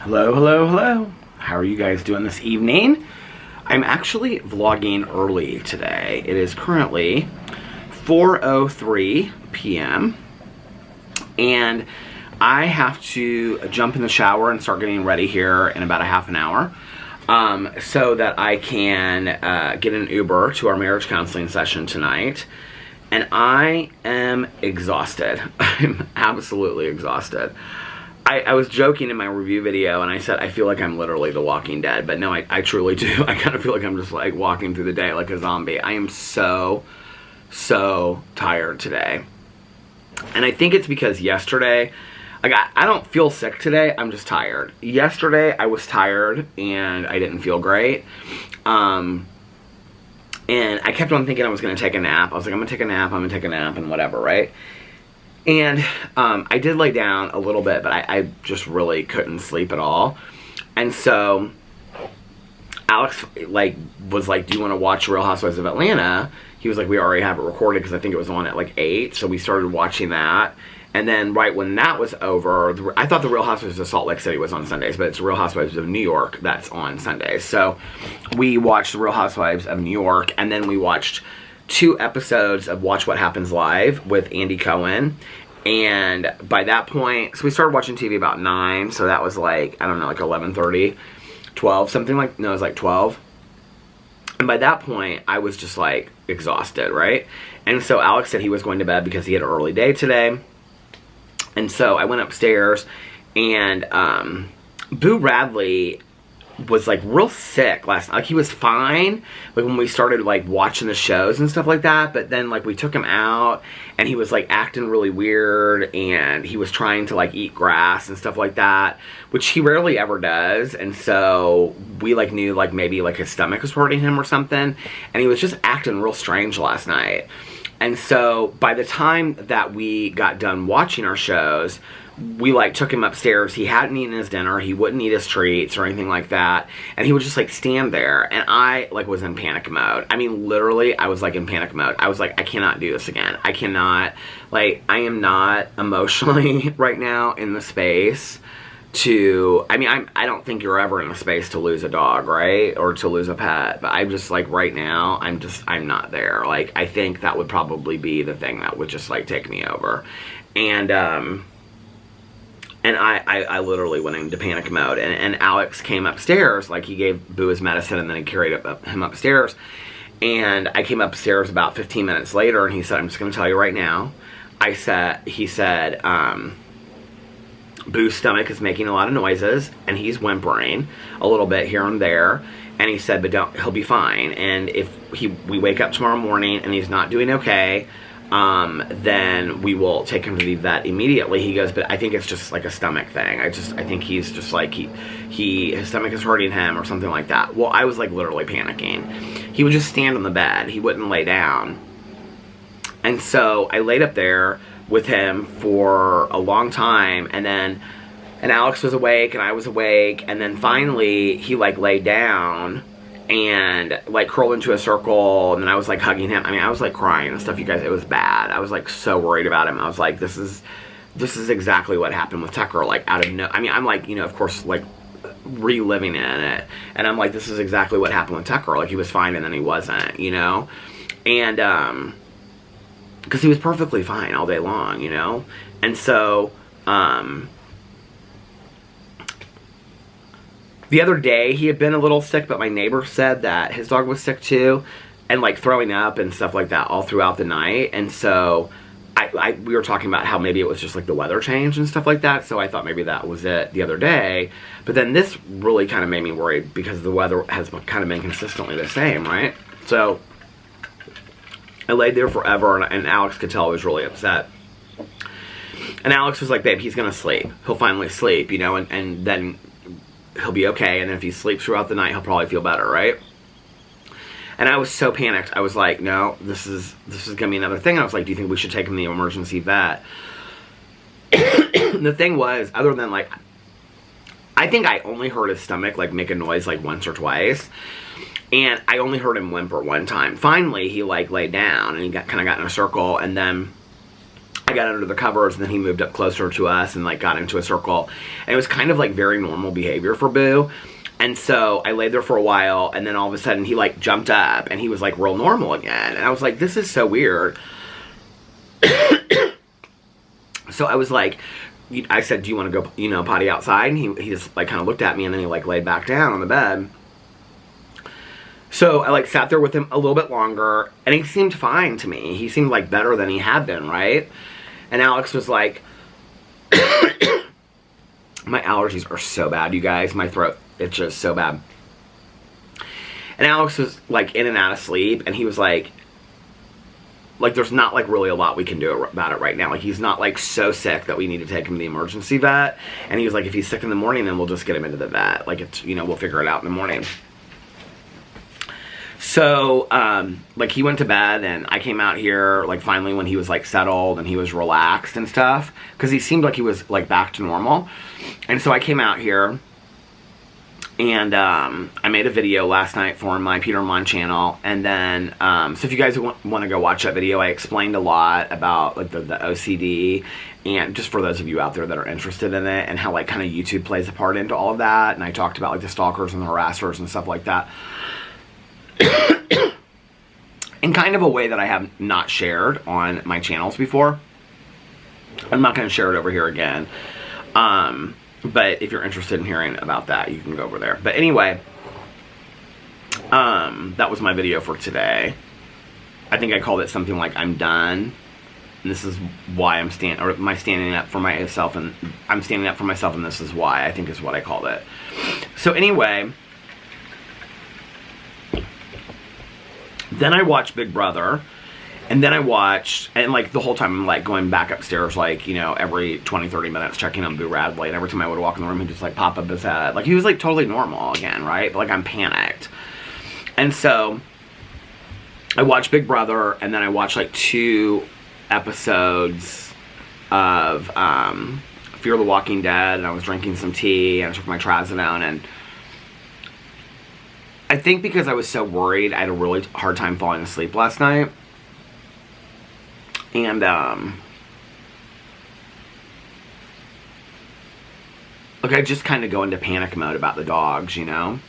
Hello, hello, hello. How are you guys doing this evening? I'm actually vlogging early today. It is currently 4:03 p.m. and I have to jump in the shower and start getting ready here in about a half an hour so that I can get an Uber to our marriage counseling session tonight. And I am exhausted. I'm absolutely exhausted. I was joking in my review video and I said I feel like I'm literally The Walking Dead, but no, I truly do. I kind of feel like I'm just like walking through the day like a zombie. I am so tired today. And I think it's because yesterday, I don't feel sick today, I'm just tired. Yesterday I was tired and I didn't feel great. And I kept on thinking I was going to take a nap. I was like, I'm going to take a nap, and whatever, right? And I did lay down a little bit, but I just really couldn't sleep at all. And so Alex was like, do you want to watch Real Housewives of Atlanta? He was like, we already have it recorded because I think it was on at like 8. So we started watching that. And then right when that was over, I thought the Real Housewives of Salt Lake City was on Sundays, but it's Real Housewives of New York that's on Sundays. So we watched the Real Housewives of New York, and then we watched 2 episodes of Watch What Happens Live with Andy Cohen. And by that point, so we started watching TV about 9, so that was like, I don't know, like 11:30, 12, something like, no, it was like 12. And by that point, I was just like exhausted, right? And so Alex said he was going to bed because he had an early day today. And so I went upstairs, and Boo Radley was like real sick last night. Like he was fine like when we started like watching the shows and stuff like that, but then like we took him out and he was like acting really weird, and he was trying to like eat grass and stuff like that, which he rarely ever does. And so we like knew like maybe like his stomach was hurting him or something, and he was just acting real strange last night. And so by the time that we got done watching our shows, we like took him upstairs. He hadn't eaten his dinner. He wouldn't eat his treats or anything like that. And he would just like stand there. And I like was in panic mode. I mean, literally, I was like in panic mode. I was like, I cannot do this again. I cannot, like, I am not emotionally right now in the space to, I mean, I don't think you're ever in the space to lose a dog, right? Or to lose a pet. But I'm just like, right now, I'm not there. Like, I think that would probably be the thing that would just like take me over. And I literally went into panic mode. And Alex came upstairs, like he gave Boo his medicine and then he carried him upstairs. And I came upstairs about 15 minutes later and he said, I'm just going to tell you right now. He said, Boo's stomach is making a lot of noises and he's whimpering a little bit here and there. And he said, but he'll be fine. And if we wake up tomorrow morning and he's not doing okay, then we will take him to the vet immediately. He goes, but I think it's just like a stomach thing. I think he's just like, his stomach is hurting him or something like that. Well, I was like literally panicking. He would just stand on the bed. He wouldn't lay down. And so I laid up there with him for a long time, and Alex was awake and I was awake, and then finally he like laid down and like curled into a circle, and then I was like hugging him. I mean, I was like crying and stuff, you guys. It was bad. I was like so worried about him. I was like, this is exactly what happened with Tucker, like out of no, I mean, I'm like, you know, of course, like reliving in it, and I'm like, this is exactly what happened with Tucker. Like he was fine and then he wasn't, you know. And because he was perfectly fine all day long, you know. And so the other day, he had been a little sick, but my neighbor said that his dog was sick too, and like throwing up and stuff like that all throughout the night. And so we were talking about how maybe it was just like the weather change and stuff like that, so I thought maybe that was it the other day. But then this really kind of made me worried because the weather has kind of been consistently the same, right? So I laid there forever, and Alex could tell I was really upset. And Alex was like, babe, he's gonna sleep. He'll finally sleep, you know, and then he'll be okay, and if he sleeps throughout the night, he'll probably feel better, right? And I was so panicked. I was like, no, this is gonna be another thing. I was like, do you think we should take him to the emergency vet? The thing was, other than like, I think I only heard his stomach like make a noise like once or twice, and I only heard him whimper one time. Finally, he like laid down and he kind of got in a circle, and then I got under the covers, and then he moved up closer to us and like got into a circle. And it was kind of like very normal behavior for Boo. And so I laid there for a while, and then all of a sudden he like jumped up and he was like real normal again. And I was like, this is so weird. So I was like, I said, do you want to go, you know, potty outside? And he just like kind of looked at me, and then he like laid back down on the bed. So I like sat there with him a little bit longer, and he seemed fine to me. He seemed like better than he had been, right? And Alex was like, my allergies are so bad, you guys. My throat itches so bad. And Alex was like in and out of sleep, and he was like there's not like really a lot we can do about it right now. Like he's not like so sick that we need to take him to the emergency vet. And he was like, if he's sick in the morning, then we'll just get him into the vet. Like it's, you know, we'll figure it out in the morning. So, like he went to bed, and I came out here like finally when he was like settled and he was relaxed and stuff, because he seemed like he was like back to normal. And so I came out here, and I made a video last night for my Peter Monn channel. And then, so if you guys want to go watch that video, I explained a lot about like the OCD, and just for those of you out there that are interested in it, and how like kind of YouTube plays a part into all of that. And I talked about like the stalkers and the harassers and stuff like that. In kind of a way that I have not shared on my channels before. I'm not going to share it over here again. But if you're interested in hearing about that, you can go over there. But anyway, that was my video for today. I think I called it something like I'm done. And this is why I'm standing up for myself, and I'm standing up for myself, and this is why, I think is what I called it. So anyway, then I watched Big Brother, and then I watched, and like the whole time I'm like going back upstairs, like, you know, every 20-30 minutes checking on Boo Radley, and every time I would walk in the room he'd just like pop up his head. Like he was like totally normal again, right? But like I'm panicked. And so I watched Big Brother, and then I watched like 2 episodes of Fear the Walking Dead, and I was drinking some tea, and I took my trazodone, and I think because I was so worried, I had a really hard time falling asleep last night. And, like, I just kind of go into panic mode about the dogs, you know?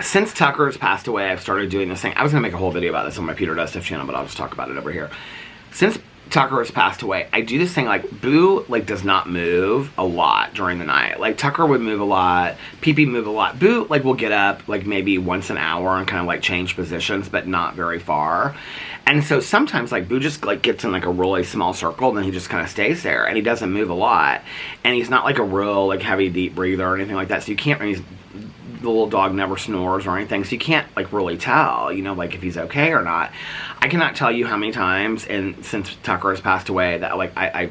Since Tucker's passed away, I've started doing this thing. I was going to make a whole video about this on my Peter Does Stuff channel, but I'll just talk about it over here. Since Tucker has passed away, I do this thing like Boo like does not move a lot during the night. Like Tucker would move a lot, Pee-Pee move a lot. Boo like will get up like maybe once an hour and kind of like change positions, but not very far. And so sometimes like Boo just like gets in like a really small circle, and then he just kind of stays there, and he doesn't move a lot. And he's not like a real like heavy deep breather or anything like that. So you can't, the little dog never snores or anything, so you can't like really tell, you know, like if he's okay or not. I cannot tell you how many times, and since Tucker has passed away, that like I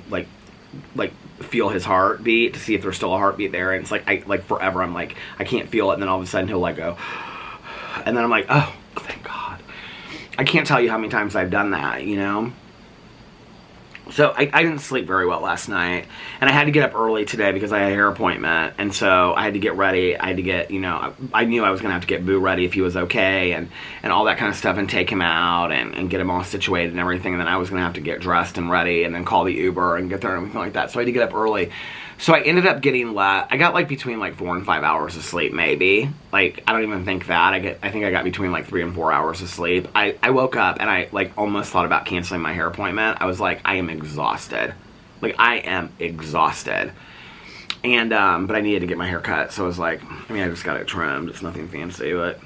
feel his heartbeat to see if there's still a heartbeat there, and it's like I like forever I'm like I can't feel it, and then all of a sudden he'll like go, and then I'm like, oh thank God. I can't tell you how many times I've done that, you know. So I didn't sleep very well last night, and I had to get up early today because I had a hair appointment, and so I had to get ready. I had to get, you know, I knew I was going to have to get Boo ready if he was okay, and all that kind of stuff, and take him out, and get him all situated and everything, and then I was going to have to get dressed and ready, and then call the Uber and get there and everything like that. So I had to get up early. So I ended up getting I got like between like 4 and 5 hours of sleep, maybe. Like, I don't even think that. I think I got between like 3 and 4 hours of sleep. I woke up and I like almost thought about canceling my hair appointment. I was like, I am exhausted. Like, I am exhausted. And, but I needed to get my hair cut. So I was like, I mean, I just got it trimmed. It's nothing fancy, but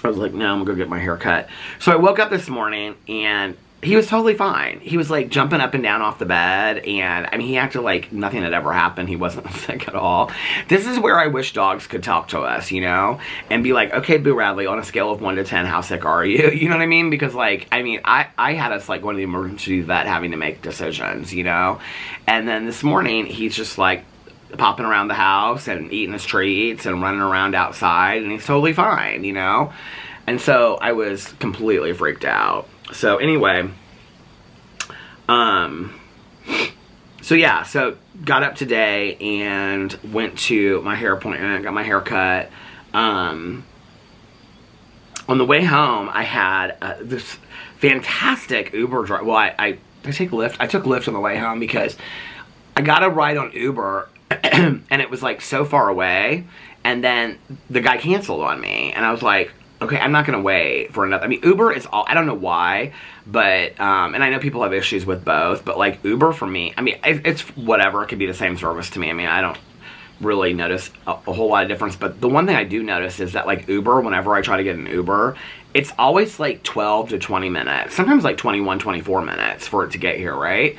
I was like, no, I'm gonna go get my hair cut. So I woke up this morning, and he was totally fine. He was like jumping up and down off the bed, and I mean, he acted like nothing had ever happened. He wasn't sick at all. This is where I wish dogs could talk to us, you know, and be like, okay, Boo Radley, on a scale of 1 to 10, how sick are you? You know what I mean? Because like, I mean, I had us like going to the emergency vet having to make decisions, you know, and then this morning he's just like popping around the house and eating his treats and running around outside, and he's totally fine, you know. And so I was completely freaked out. So anyway, so yeah, so got up today and went to my hair appointment, got my hair cut. On the way home, I had this fantastic Uber driver. Well, I take Lyft. I took Lyft on the way home because I got a ride on Uber and it was like so far away, and then the guy canceled on me, and I was like, okay, I'm not gonna wait for another. I mean, Uber is all, I don't know why, but and I know people have issues with both, but like Uber for me, I mean, it's whatever. It could be the same service to me. I mean, I don't really notice a whole lot of difference, but the one thing I do notice is that like Uber, whenever I try to get an Uber, it's always like 12 to 20 minutes, sometimes like 21, 24 minutes for it to get here, right?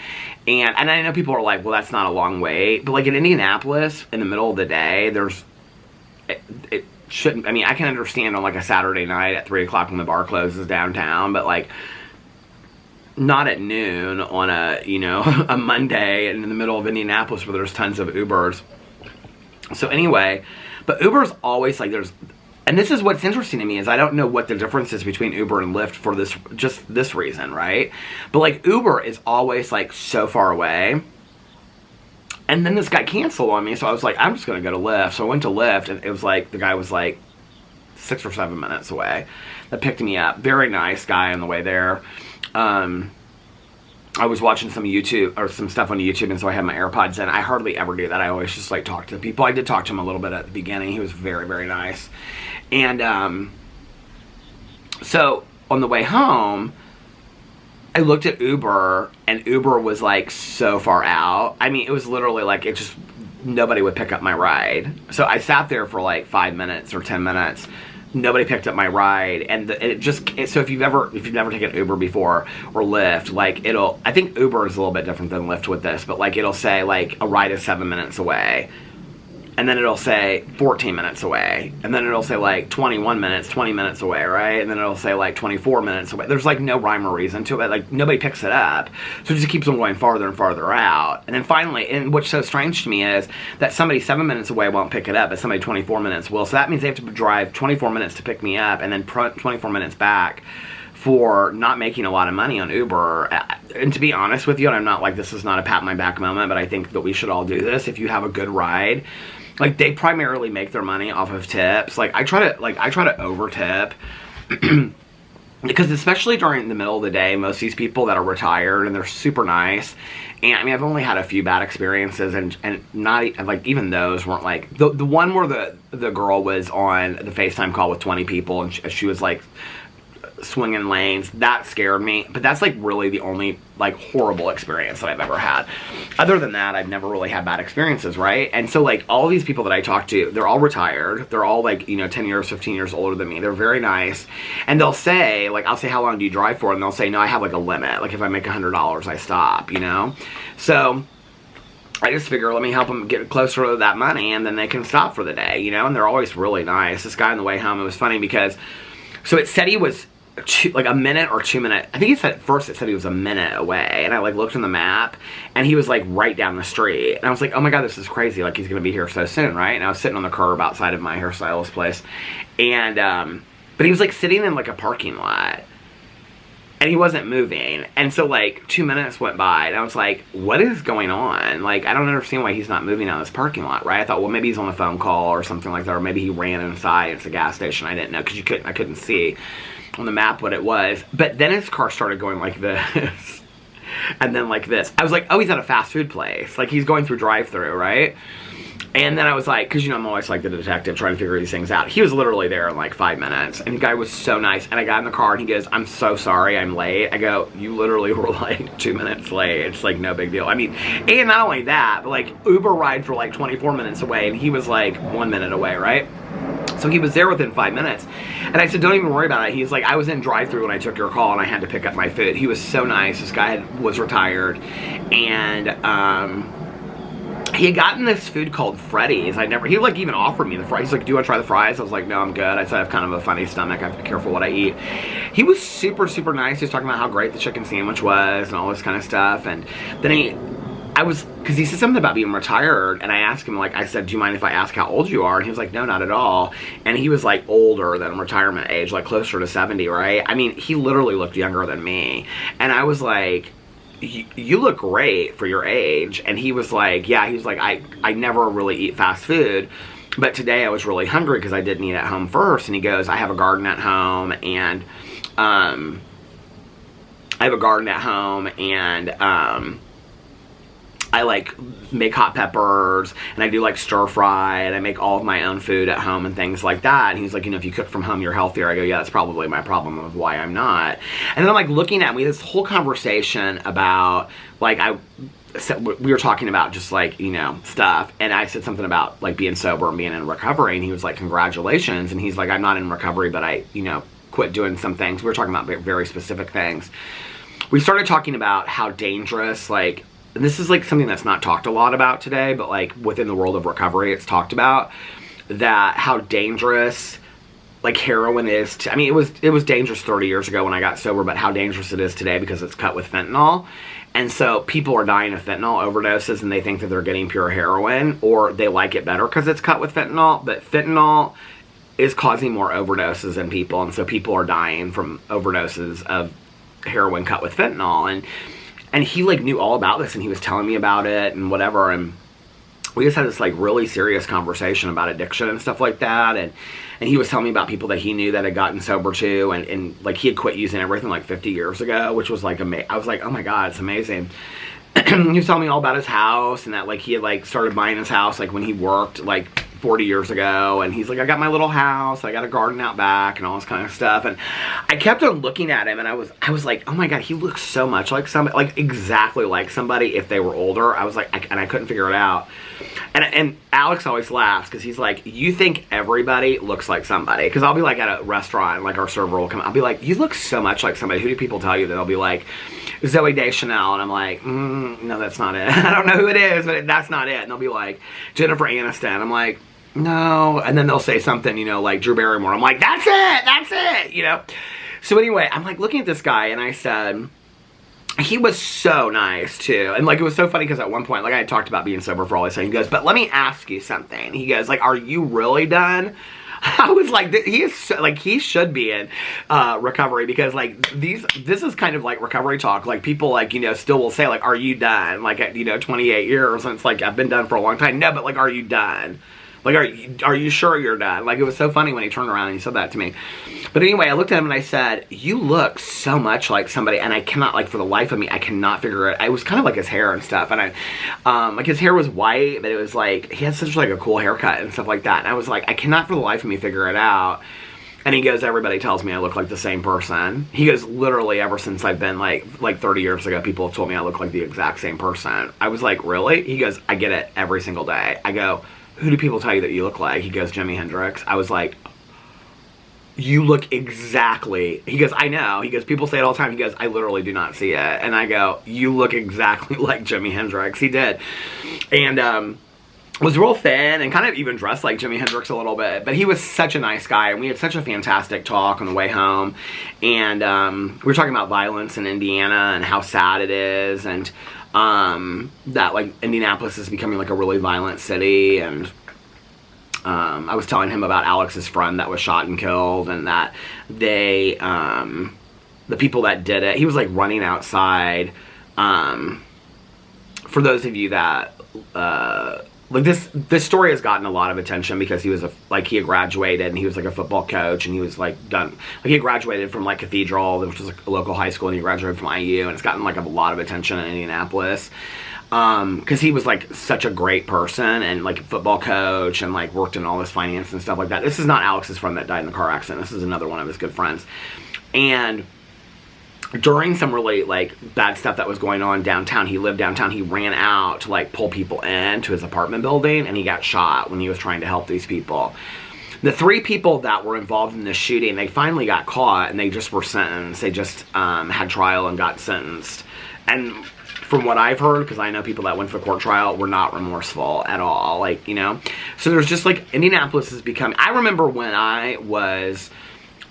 And I know people are like, well, that's not a long wait, but like in Indianapolis, in the middle of the day, there's, it shouldn't, I mean, I can understand on like a Saturday night at 3 o'clock when the bar closes downtown, but like not at noon on a, you know, a Monday and in the middle of Indianapolis where there's tons of Ubers. So anyway, but Uber's always like there's, and this is what's interesting to me is I don't know what the difference is between Uber and Lyft for this, just this reason, right? But like Uber is always like so far away. And then this guy canceled on me, so I was like, I'm just gonna go to Lyft. So I went to Lyft, and it was like, the guy was like 6 or 7 minutes away. That picked me up. Very nice guy on the way there. I was watching some YouTube, or some stuff on YouTube, and so I had my AirPods in. I hardly ever do that. I always just like talk to the people. I did talk to him a little bit at the beginning. He was very, very nice. And so on the way home, I looked at Uber, and Uber was like so far out. I mean, it was literally like, it just, nobody would pick up my ride. So I sat there for like 5 minutes or 10 minutes. Nobody picked up my ride, and so if you've never taken Uber before or Lyft, like I think Uber is a little bit different than Lyft with this, but like it'll say like a ride is 7 minutes away, and then it'll say 14 minutes away, and then it'll say like 21 minutes, 20 minutes away, right? And then it'll say like 24 minutes away. There's like no rhyme or reason to it. Like nobody picks it up. So it just keeps on going farther and farther out. And then finally, and what's so strange to me is that somebody 7 minutes away won't pick it up, but somebody 24 minutes will. So that means they have to drive 24 minutes to pick me up and then 24 minutes back for not making a lot of money on Uber. And to be honest with you, and I'm not like, this is not a pat my back moment, but I think that we should all do this. If you have a good ride, like they primarily make their money off of tips. Like I try to over tip because especially during the middle of the day, most of these people that are retired and they're super nice. And I mean, I've only had a few bad experiences, and not like, even those weren't like the one where the girl was on the FaceTime call with 20 people and she was like swinging lanes. That scared me, but that's like really the only like horrible experience that I've ever had. Other than that, I've never really had bad experiences, right? And so like all these people that I talk to, they're all retired. They're all like, you know, 10 years, 15 years older than me. They're very nice. And they'll say, like, I'll say, how long do you drive for? And they'll say, no, I have like a limit. Like if I make $100, I stop, you know? So I just figure, let me help them get closer to that money, and then they can stop for the day, you know? And they're always really nice. This guy on the way home, it was funny because, so it said he was like a minute or 2 minutes. I think he said at first it said he was a minute away, and I like looked on the map and he was like right down the street, and I was like, oh my god, this is crazy, like he's gonna be here so soon, right? And I was sitting on the curb outside of my hairstylist place, and but he was like sitting in like a parking lot and he wasn't moving, and so like 2 minutes went by and I was like, what is going on? Like I don't understand why he's not moving out of this parking lot, right? I thought, well, maybe he's on a phone call or something like that, or maybe he ran inside. It's a gas station. I didn't know because I couldn't see on the map what it was. But then his car started going like this and then like this. I was like, oh, he's at a fast food place, like he's going through drive-through, right? And then I was like, because you know I'm always like the detective trying to figure these things out. He was literally there in like 5 minutes, and the guy was so nice. And I got in the car and he goes, I'm so sorry I'm late. I go, you literally were like 2 minutes late. It's like no big deal. I mean, and not only that, but like Uber rides were like 24 minutes away and he was like 1 minute away, right? So he was there within 5 minutes. And I said, don't even worry about it. He's like, I was in drive-thru when I took your call and I had to pick up my food. He was so nice. This guy was retired. And he had gotten this food called Freddy's. He like even offered me the fries. He's like, do you want to try the fries? I was like, no, I'm good. I said, I have kind of a funny stomach. I have to be careful what I eat. He was super, super nice. He was talking about how great the chicken sandwich was and all this kind of stuff. And then because he said something about being retired, and I asked him, like, I said, do you mind if I ask how old you are? And he was like, no, not at all. And he was like older than retirement age, like closer to 70, right? I mean, he literally looked younger than me. And I was like, you look great for your age. And he was like, yeah, he was like, I never really eat fast food, but today I was really hungry because I didn't eat at home first. And he goes, I have a garden at home, and I have a garden at home, and I like make hot peppers, and I do like stir fry, and I make all of my own food at home and things like that. And he's like, you know, if you cook from home, you're healthier. I go, yeah, that's probably my problem of why I'm not. And then I'm like looking at, we had this whole conversation about, like, we were talking about just like, you know, stuff, and I said something about like being sober and being in recovery, and he was like, congratulations. And he's like, I'm not in recovery, but I, you know, quit doing some things. We were talking about very specific things. We started talking about how dangerous, like, and this is like something that's not talked a lot about today, but like within the world of recovery, it's talked about, that how dangerous like heroin is. I mean, it was dangerous 30 years ago when I got sober, but how dangerous it is today because it's cut with fentanyl. And so people are dying of fentanyl overdoses, and they think that they're getting pure heroin, or they like it better because it's cut with fentanyl. But fentanyl is causing more overdoses in people, and so people are dying from overdoses of heroin cut with fentanyl. And he like knew all about this, and he was telling me about it and whatever, and we just had this like really serious conversation about addiction and stuff like that. And he was telling me about people that he knew that had gotten sober too, and like he had quit using everything like 50 years ago, which was like amazing. I was like, oh my God, it's amazing. He was telling me all about his house, and that like he had like started buying his house like when he worked like 40 years ago, and he's like, I got my little house, I got a garden out back and all this kind of stuff. And I kept on looking at him, and I was like, oh my God, he looks so much like somebody, like exactly like somebody if they were older. I was like, and I couldn't figure it out. And Alex always laughs because he's like, you think everybody looks like somebody? Because I'll be like at a restaurant, and like our server will come, I'll be like, you look so much like somebody. Who do people tell you? That they'll be like, Zoe Deschanel, and I'm like, no, that's not it. I don't know who it is, but that's not it. And they'll be like, Jennifer Aniston. I'm like, no. And then they'll say something, you know, like Drew Barrymore. I'm like, that's it, you know. So anyway, I'm like looking at this guy, and I said, he was so nice too. And like, it was so funny because at one point, like I had talked about being sober for all this time. He goes, but let me ask you something. He goes, like, are you really done? I was like, he is so, like, he should be in recovery, because like this is kind of like recovery talk. Like people like, you know, still will say like, are you done? Like at, you know, 28 years, and it's like, I've been done for a long time. No, but like, are you done? Like, are you sure you're done? Like, it was so funny when he turned around and he said that to me. But anyway, I looked at him and I said, you look so much like somebody, and I cannot, like, for the life of me, I cannot figure it. It was kind of like his hair and stuff, and like, his hair was white, but it was like, he had such like a cool haircut and stuff like that, and I was like, I cannot for the life of me figure it out. And he goes, everybody tells me I look like the same person. He goes, literally ever since I've been like 30 years ago, people have told me I look like the exact same person. I was like, really? He goes, I get it every single day. I go, who do people tell you that you look like? He goes, Jimi Hendrix. I was like, you look exactly. He goes, I know. He goes, people say it all the time. He goes, I literally do not see it. And I go, you look exactly like Jimi Hendrix. He did. And was real thin and kind of even dressed like Jimi Hendrix a little bit. But he was such a nice guy, and we had such a fantastic talk on the way home. And we were talking about violence in Indiana and how sad it is, and that like Indianapolis is becoming like a really violent city. And I was telling him about Alex's friend that was shot and killed, and that they the people that did it, he was like running outside. For those of you that like this story has gotten a lot of attention because he was he had graduated, and he was like a football coach, and he was like done, like he had graduated from like Cathedral, which was like a local high school, and he graduated from IU, and it's gotten like a lot of attention in Indianapolis because he was like such a great person, and like a football coach, and like worked in all this finance and stuff like that. This is not Alex's friend that died in the car accident. This is another one of his good friends. And during some really like bad stuff that was going on downtown, he lived downtown, he ran out to like pull people into his apartment building, and he got shot when he was trying to help these people. The 3 people that were involved in this shooting, they finally got caught, and they just were sentenced. They just had trial and got sentenced. And from what I've heard, because I know people that went for court trial, were not remorseful at all, like, you know. So there's just like, Indianapolis is becoming, I remember when I was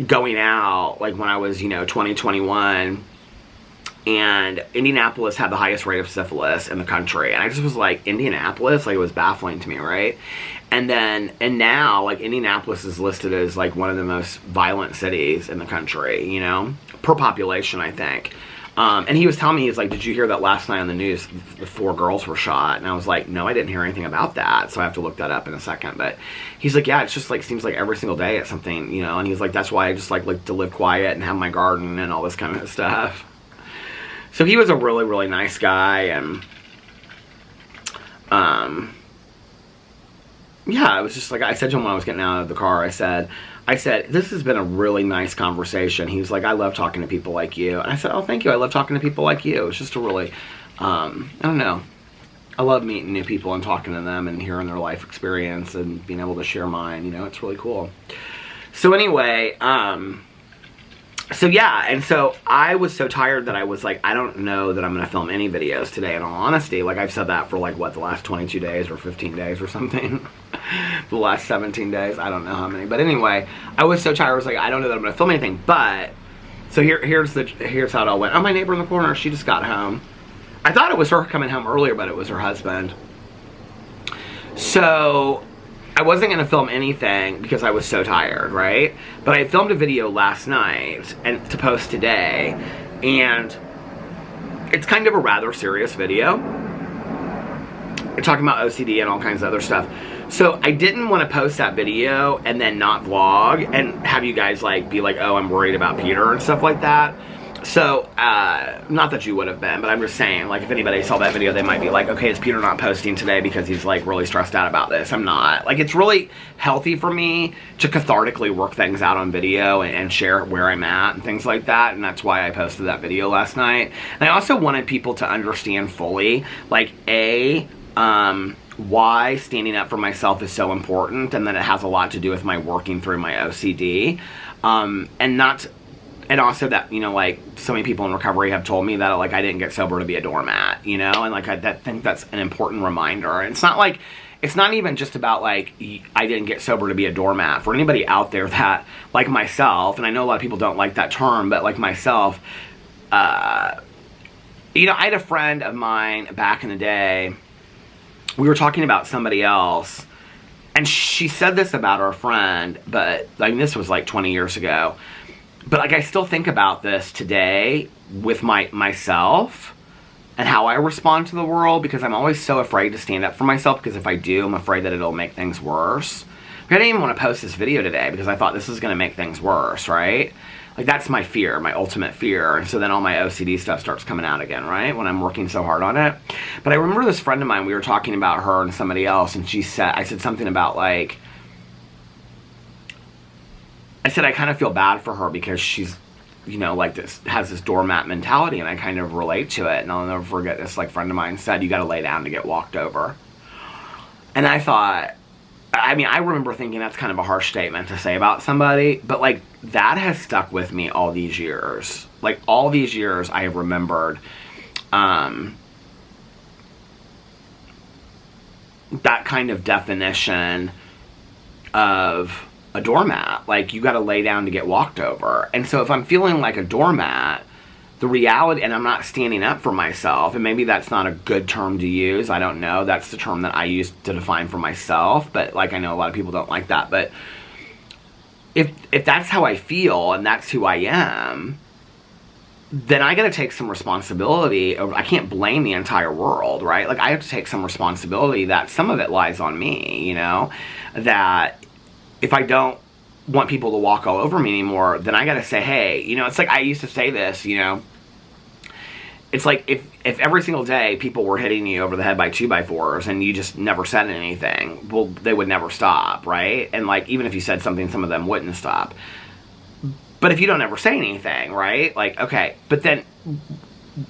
going out, like when I was, you know, 20, 21, and Indianapolis had the highest rate of syphilis in the country, and I just was like, Indianapolis? Like, it was baffling to me, right? And now, like, Indianapolis is listed as like one of the most violent cities in the country, you know, per population, I think. And he was telling me, he's like, did you hear that last night on the news, the 4 girls were shot? And I was like, no, I didn't hear anything about that. So I have to look that up in a second. But he's like, yeah, it's just like, seems like every single day it's something, you know. And he's like, that's why I just like to live quiet and have my garden and all this kind of stuff. So he was a really, really nice guy, and yeah, it was just like, I said to him when I was getting out of the car, I said, this has been a really nice conversation. He was like, I love talking to people like you. And I said, oh, thank you. I love talking to people like you. It's just a really, I don't know. I love meeting new people and talking to them and hearing their life experience and being able to share mine. You know, it's really cool. So anyway, so yeah, and so I was so tired that I was like, I don't know that I'm going to film any videos today, in all honesty. Like, I've said that for like, what, the last 22 days or 15 days or something? The last 17 days, I don't know how many. But anyway, I was so tired, I was like, I don't know that I'm going to film anything. But, so here's how it all went. Oh, my neighbor in the corner, she just got home. I thought it was her coming home earlier, but it was her husband. So I wasn't going to film anything because I was so tired, right? But I filmed a video last night and to post today, and it's kind of a rather serious video. We're talking about OCD and all kinds of other stuff. So I didn't want to post that video and then not vlog and have you guys like be like, oh, I'm worried about Peter and stuff like that. So, not that you would have been, but I'm just saying, like, if anybody saw that video, they might be like, okay, is Peter not posting today because he's, like, really stressed out about this? I'm not. Like, it's really healthy for me to cathartically work things out on video and share where I'm at and things like that, and that's why I posted that video last night. And I also wanted people to understand fully, like, why standing up for myself is so important, and that it has a lot to do with my working through my OCD, and also that, you know, like, so many people in recovery have told me that, like, I didn't get sober to be a doormat, you know? And, like, I think that's an important reminder. And it's not, like, it's not even just about, like, I didn't get sober to be a doormat. For anybody out there that, like myself, and I know a lot of people don't like that term, but like myself, you know, I had a friend of mine back in the day, we were talking about somebody else, and she said this about our friend, but, I mean, this was, like, 20 years ago. But, like, I still think about this today with myself and how I respond to the world, because I'm always so afraid to stand up for myself, because if I do, I'm afraid that it'll make things worse. I didn't even want to post this video today because I thought this was going to make things worse, right? Like, that's my fear, my ultimate fear. And so then all my OCD stuff starts coming out again, right? When I'm working so hard on it. But I remember this friend of mine, we were talking about her and somebody else, and I said something about, like, I said I kind of feel bad for her because she's, you know, like, has this doormat mentality, and I kind of relate to it. And I'll never forget this, like, friend of mine said, you got to lay down to get walked over. And I thought, I mean, I remember thinking that's kind of a harsh statement to say about somebody, but, like, that has stuck with me all these years. Like, all these years I have remembered that kind of definition of a doormat. Like, you got to lay down to get walked over. And so if I'm feeling like a doormat, the reality, and I'm not standing up for myself, and maybe that's not a good term to use, I don't know, that's the term that I use to define for myself, but, like, I know a lot of people don't like that, but if that's how I feel and that's who I am, then I gotta take some responsibility over, I can't blame the entire world, right? Like, I have to take some responsibility that some of it lies on me, you know, that if I don't want people to walk all over me anymore, then I gotta say, hey, you know, it's like I used to say this, you know, it's like if every single day people were hitting you over the head by 2x4s and you just never said anything, well, they would never stop, right? And, like, even if you said something, some of them wouldn't stop. But if you don't ever say anything, right? Like, okay, but then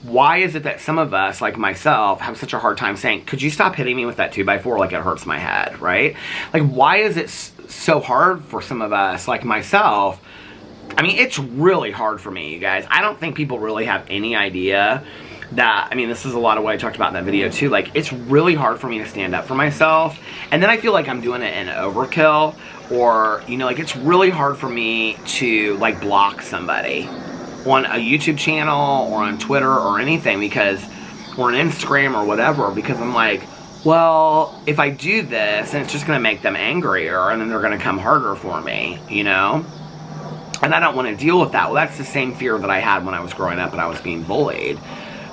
why is it that some of us, like myself, have such a hard time saying, could you stop hitting me with that 2x4, like, it hurts my head, right? Like, why is it so hard for some of us, like myself? I mean, it's really hard for me, you guys. I don't think people really have any idea that, I mean, this is a lot of what I talked about in that video too, like, it's really hard for me to stand up for myself, and then I feel like I'm doing it in overkill, or, you know, like, it's really hard for me to, like, block somebody on a YouTube channel, or on Twitter, or anything, because, or on Instagram, or whatever, because I'm like, well, if I do this, then it's just gonna make them angrier, and then they're gonna come harder for me, you know? And I don't want to deal with that. Well, that's the same fear that I had when I was growing up and I was being bullied.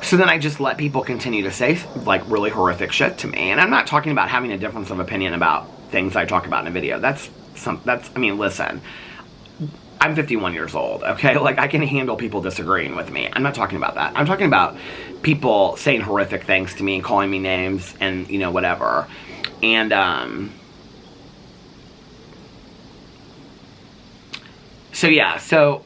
So then I just let people continue to say, like, really horrific shit to me. And I'm not talking about having a difference of opinion about things I talk about in a video. I mean, listen, I'm 51 years old, okay? Like, I can handle people disagreeing with me. I'm not talking about that. I'm talking about people saying horrific things to me and calling me names and, you know, whatever. And, so yeah, so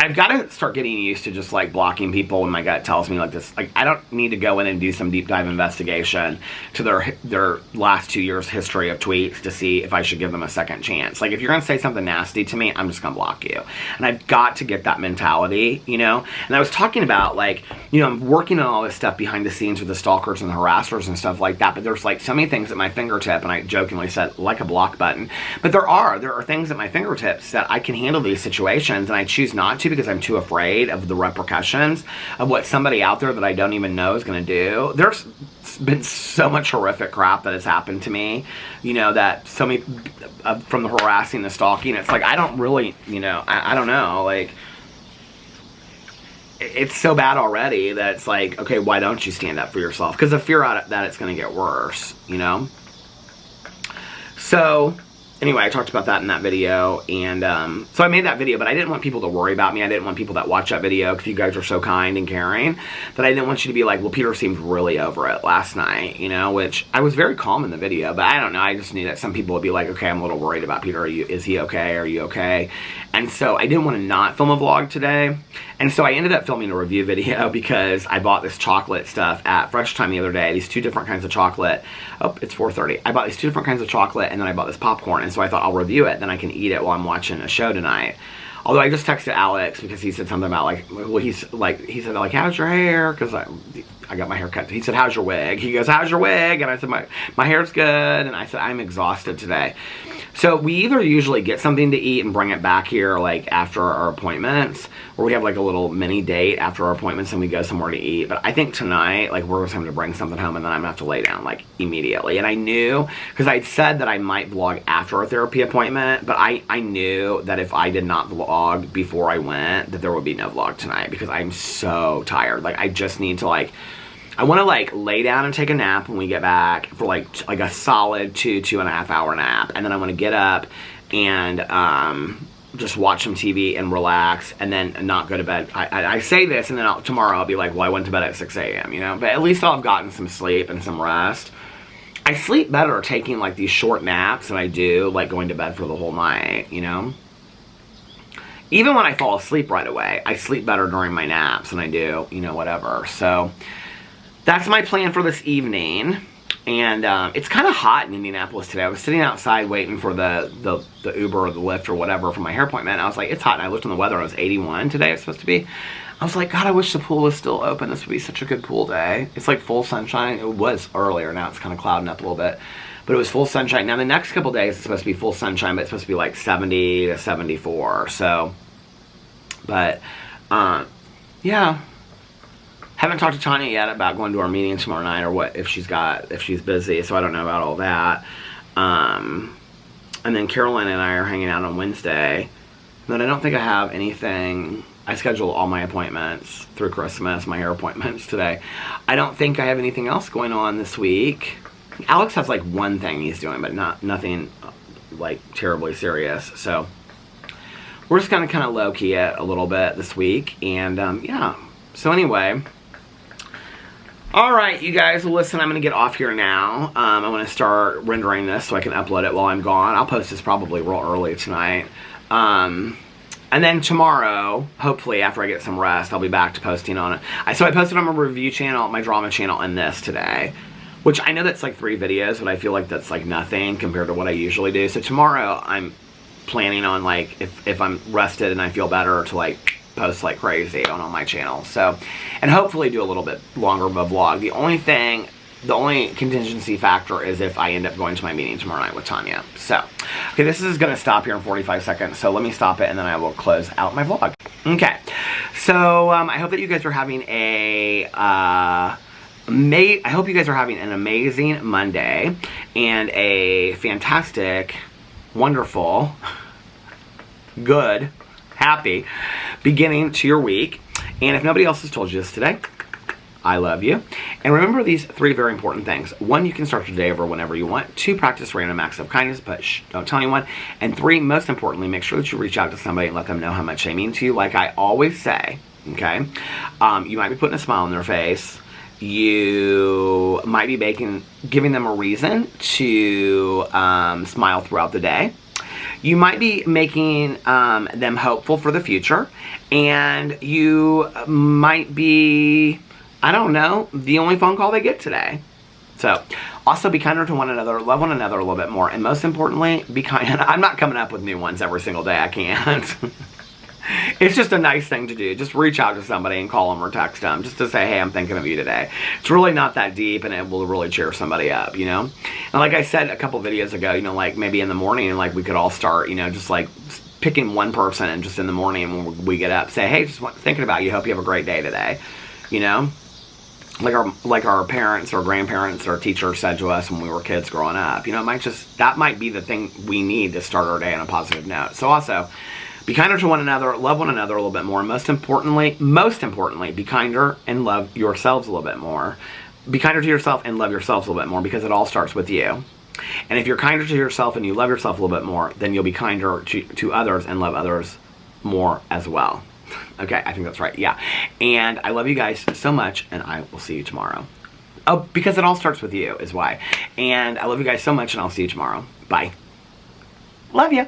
I've got to start getting used to just like blocking people when my gut tells me like this. Like, I don't need to go in and do some deep dive investigation to their last 2 years history of tweets to see if I should give them a second chance. Like, if you're going to say something nasty to me, I'm just going to block you. And I've got to get that mentality, you know? And I was talking about, like, you know, I'm working on all this stuff behind the scenes with the stalkers and the harassers and stuff like that, but there's like so many things at my fingertip, and I jokingly said like a block button. But there are things at my fingertips that I can handle these situations, and I choose not to because I'm too afraid of the repercussions of what somebody out there that I don't even know is going to do. There's been so much horrific crap that has happened to me, you know, that so many from the harassing, the stalking, it's like I don't really, you know, I don't know, like, it's so bad already that it's like, okay, why don't you stand up for yourself? Because the fear out that it's going to get worse, you know? So anyway, I talked about that in that video, and so I made that video, but I didn't want people to worry about me. I didn't want people that watch that video, because you guys are so kind and caring, that I didn't want you to be like, well, Peter seemed really over it last night, you know, which I was very calm in the video, but I don't know, I just knew that some people would be like, okay, I'm a little worried about Peter. Is he okay? Are you okay? And so I didn't want to not film a vlog today, and so I ended up filming a review video because I bought this chocolate stuff at Fresh Time the other day, these 2 different kinds of chocolate. Oh, it's 4:30. I bought these 2 different kinds of chocolate, and then I bought this popcorn, and so I thought I'll review it, then I can eat it while I'm watching a show tonight. Although I just texted Alex because he said something about like, well, he said like, how's your hair? Because I got my hair cut. He said, how's your wig? He goes, how's your wig? And I said, my hair's good. And I said, I'm exhausted today. So we either usually get something to eat and bring it back here like after our appointments, or we have like a little mini date after our appointments and we go somewhere to eat. But I think tonight, like, we're just having to bring something home, and then I'm gonna have to lay down like immediately. And I knew, because I'd said that I might vlog after our therapy appointment, but I knew that if I did not vlog before I went, that there would be no vlog tonight, because I'm so tired. Like, I just need to like, I want to like lay down and take a nap when we get back for like a solid 2.5 hour nap, and then I want to get up and just watch some TV and relax, and then not go to bed. I say this, and then tomorrow I'll be like, well, I went to bed at 6 a.m., you know, but at least I'll have gotten some sleep and some rest. I sleep better taking like these short naps than I do like going to bed for the whole night, you know. Even when I fall asleep right away, I sleep better during my naps than I do, you know, whatever. So that's my plan for this evening. And it's kind of hot in Indianapolis today. I was sitting outside waiting for the Uber or the Lyft or whatever for my hair appointment. And I was like, it's hot. And I looked on the weather, and it was 81 today. It's supposed to be. I was like, God, I wish the pool was still open. This would be such a good pool day. It's like full sunshine. It was earlier. Now it's kind of clouding up a little bit. But it was full sunshine. Now the next couple days it's supposed to be full sunshine, but it's supposed to be like 70 to 74. So, but, yeah. Haven't talked to Tanya yet about going to our meeting tomorrow night, or what, if she's busy, so I don't know about all that. And then Caroline and I are hanging out on Wednesday. Then I don't think I have anything. I scheduled all my appointments through Christmas, my hair appointments today. I don't think I have anything else going on this week. Alex has like one thing he's doing, but nothing like terribly serious. So we're just gonna kind of low-key it a little bit this week. And yeah, so anyway. Alright, you guys, well, listen, I'm going to get off here now. I want to start rendering this so I can upload it while I'm gone. I'll post this probably real early tonight. And then tomorrow, hopefully after I get some rest, I'll be back to posting on it. So I posted on my review channel, my drama channel, and this today. Which I know that's like 3 videos, but I feel like that's like nothing compared to what I usually do. So tomorrow, I'm planning on, like, if I'm rested and I feel better, to like post like crazy on all my channels. So, and hopefully do a little bit longer of a vlog. The only contingency factor is if I end up going to my meeting tomorrow night with Tanya. So, okay, this is going to stop here in 45 seconds. So let me stop it, and then I will close out my vlog. Okay, so I hope that you guys are having I hope you guys are having an amazing Monday and a fantastic, wonderful, good, happy beginning to your week. And if nobody else has told you this today, I love you. And remember these 3 very important things. 1, you can start your day over whenever you want. 2, practice random acts of kindness, but shh, don't tell anyone. And 3, most importantly, make sure that you reach out to somebody and let them know how much they mean to you. Like I always say, okay? You might be putting a smile on their face. You might be giving them a reason to smile throughout the day. You might be making them hopeful for the future. And you might be, I don't know, the only phone call they get today. So, also be kinder to one another, love one another a little bit more, and most importantly, be kind. I'm not coming up with new ones every single day, I can't. It's just a nice thing to do. Just reach out to somebody and call them or text them, just to say, hey, I'm thinking of you today. It's really not that deep, and it will really cheer somebody up, you know? And like I said a couple videos ago, you know, like maybe in the morning, like we could all start, you know, just like picking one person and just in the morning when we get up, say, hey, just thinking about you, hope you have a great day today, you know? Like our parents or grandparents or teachers said to us when we were kids growing up. You know, that might be the thing we need to start our day on a positive note. So also, be kinder to one another, love one another a little bit more. Most importantly, be kinder and love yourselves a little bit more. Be kinder to yourself and love yourselves a little bit more, because it all starts with you. And if you're kinder to yourself and you love yourself a little bit more, then you'll be kinder to others and love others more as well. Okay, I think that's right, yeah. And I love you guys so much, and I will see you tomorrow. Oh, because it all starts with you is why. And I love you guys so much, and I'll see you tomorrow. Bye. Love you.